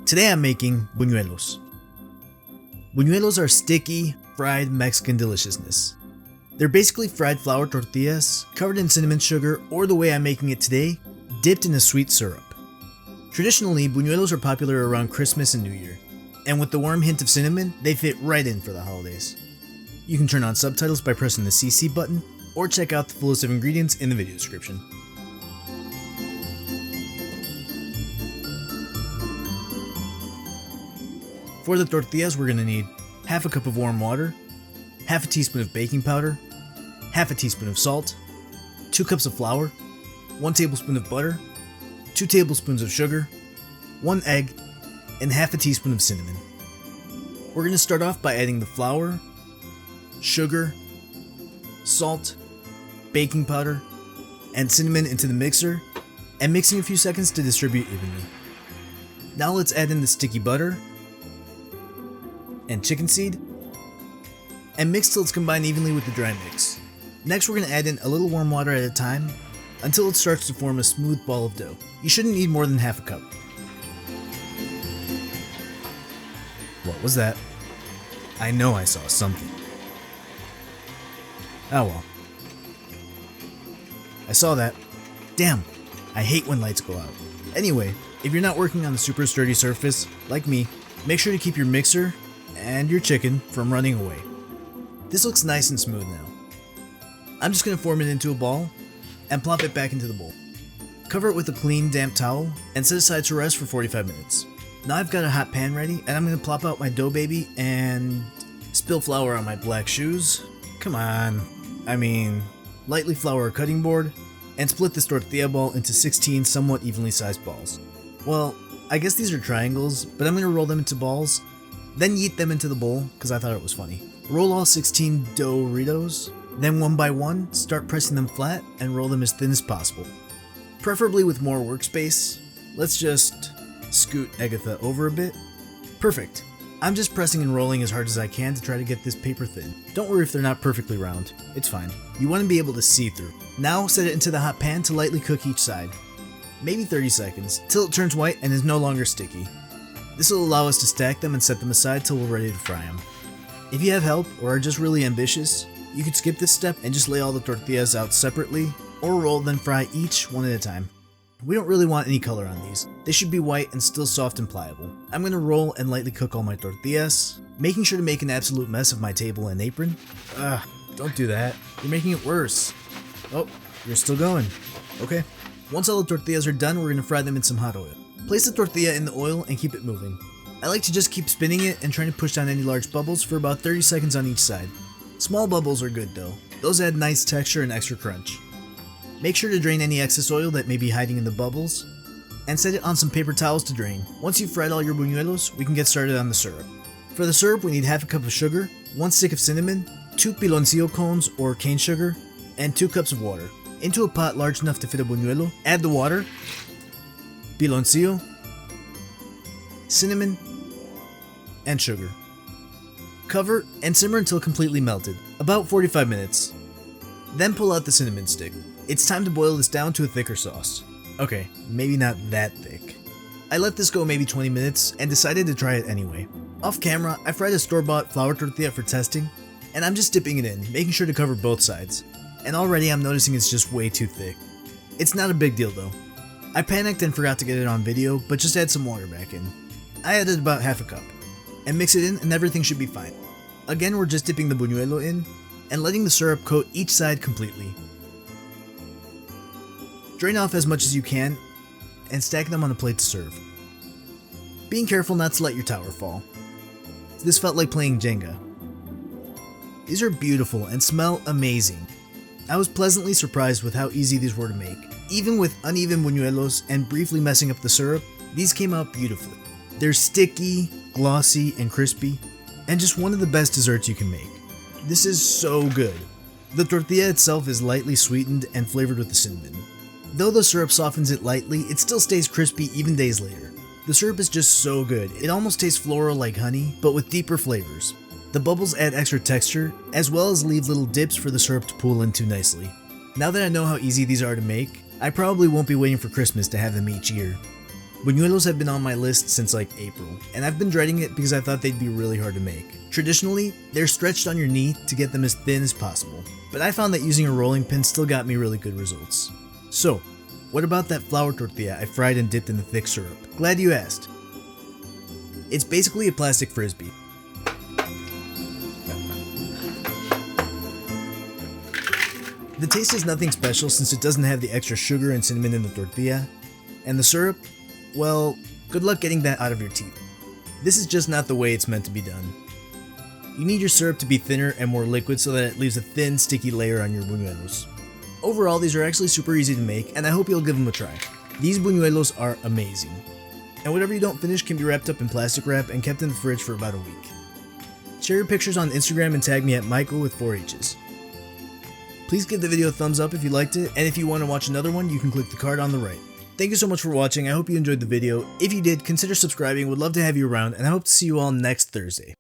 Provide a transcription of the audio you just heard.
Today I'm making buñuelos. Buñuelos are sticky, fried Mexican deliciousness. They're basically fried flour tortillas covered in cinnamon sugar, or the way I'm making it today, dipped in a sweet syrup. Traditionally, buñuelos are popular around Christmas and New Year, and with the warm hint of cinnamon, they fit right in for the holidays. You can turn on subtitles by pressing the CC button, or check out the full list of ingredients in the video description. For the tortillas, we're going to need half a cup of warm water, half a teaspoon of baking powder, half a teaspoon of salt, 2 cups of flour, 1 tablespoon of butter, 2 tablespoons of sugar, 1 egg, and half a teaspoon of cinnamon. We're going to start off by adding the flour, sugar, salt, baking powder, and cinnamon into the mixer, and mixing a few seconds to distribute evenly. Now let's add in the sticky butter and chicken seed, and mix till it's combined evenly with the dry mix. Next, we're going to add in a little warm water at a time until it starts to form a smooth ball of dough. You shouldn't need more than half a cup. What was that? I know I saw something. Oh well. I saw that. Damn, I hate when lights go out. Anyway, if you're not working on a super sturdy surface, like me, make sure to keep your mixer and your chicken from running away. This looks nice and smooth now. I'm just going to form it into a ball and plop it back into the bowl. Cover it with a clean, damp towel and set aside to rest for 45 minutes. Now I've got a hot pan ready, and I'm going to plop out my dough baby and spill flour on my black shoes. Come on. Lightly flour a cutting board and split this tortilla ball into 16 somewhat evenly sized balls. Well, I guess these are triangles, but I'm going to roll them into balls, then yeet them into the bowl because I thought it was funny. Roll all 16 Doritos, then one by one, start pressing them flat and roll them as thin as possible. Preferably with more workspace. Let's just scoot Agatha over a bit. Perfect. I'm just pressing and rolling as hard as I can to try to get this paper thin. Don't worry if they're not perfectly round, it's fine. You want to be able to see through. Now set it into the hot pan to lightly cook each side. Maybe 30 seconds, till it turns white and is no longer sticky. This will allow us to stack them and set them aside till we're ready to fry them. If you have help or are just really ambitious, you could skip this step and just lay all the tortillas out separately, or roll then fry each one at a time. We don't really want any color on these. They should be white and still soft and pliable. I'm going to roll and lightly cook all my tortillas, making sure to make an absolute mess of my table and apron. Don't do that. You're making it worse. Oh, you're still going. Okay. Once all the tortillas are done, we're going to fry them in some hot oil. Place the tortilla in the oil and keep it moving. I like to just keep spinning it and trying to push down any large bubbles for about 30 seconds on each side. Small bubbles are good though. Those add nice texture and extra crunch. Make sure to drain any excess oil that may be hiding in the bubbles, and set it on some paper towels to drain. Once you've fried all your buñuelos, we can get started on the syrup. For the syrup, we need half a cup of sugar, 1 stick of cinnamon, 2 piloncillo cones or cane sugar, and 2 cups of water. Into a pot large enough to fit a buñuelo, add the water, piloncillo, cinnamon, and sugar. Cover and simmer until completely melted, about 45 minutes. Then pull out the cinnamon stick. It's time to boil this down to a thicker sauce. Okay, maybe not that thick. I let this go maybe 20 minutes and decided to try it anyway. Off camera, I fried a store-bought flour tortilla for testing, and I'm just dipping it in, making sure to cover both sides. And already I'm noticing it's just way too thick. It's not a big deal though. I panicked and forgot to get it on video, but just add some water back in. I added about half a cup, and mix it in and everything should be fine. Again, we're just dipping the buñuelo in, and letting the syrup coat each side completely. Drain off as much as you can, and stack them on a plate to serve. Being careful not to let your tower fall. This felt like playing Jenga. These are beautiful and smell amazing. I was pleasantly surprised with how easy these were to make. Even with uneven buñuelos and briefly messing up the syrup, these came out beautifully. They're sticky, glossy, and crispy, and just one of the best desserts you can make. This is so good. The tortilla itself is lightly sweetened and flavored with the cinnamon. Though the syrup softens it lightly, it still stays crispy even days later. The syrup is just so good. It almost tastes floral like honey, but with deeper flavors. The bubbles add extra texture, as well as leave little dips for the syrup to pool into nicely. Now that I know how easy these are to make, I probably won't be waiting for Christmas to have them each year. Buñuelos have been on my list since like April, and I've been dreading it because I thought they'd be really hard to make. Traditionally, they're stretched on your knee to get them as thin as possible, but I found that using a rolling pin still got me really good results. So, what about that flour tortilla I fried and dipped in the thick syrup? Glad you asked. It's basically a plastic frisbee. The taste is nothing special since it doesn't have the extra sugar and cinnamon in the tortilla, and the syrup, well, good luck getting that out of your teeth. This is just not the way it's meant to be done. You need your syrup to be thinner and more liquid so that it leaves a thin, sticky layer on your buñuelos. Overall, these are actually super easy to make, and I hope you'll give them a try. These buñuelos are amazing. And whatever you don't finish can be wrapped up in plastic wrap and kept in the fridge for about a week. Share your pictures on Instagram and tag me at Maikoh with 4 H's. Please give the video a thumbs up if you liked it, and if you want to watch another one, you can click the card on the right. Thank you so much for watching. I hope you enjoyed the video. If you did, consider subscribing. Would love to have you around, and I hope to see you all next Thursday.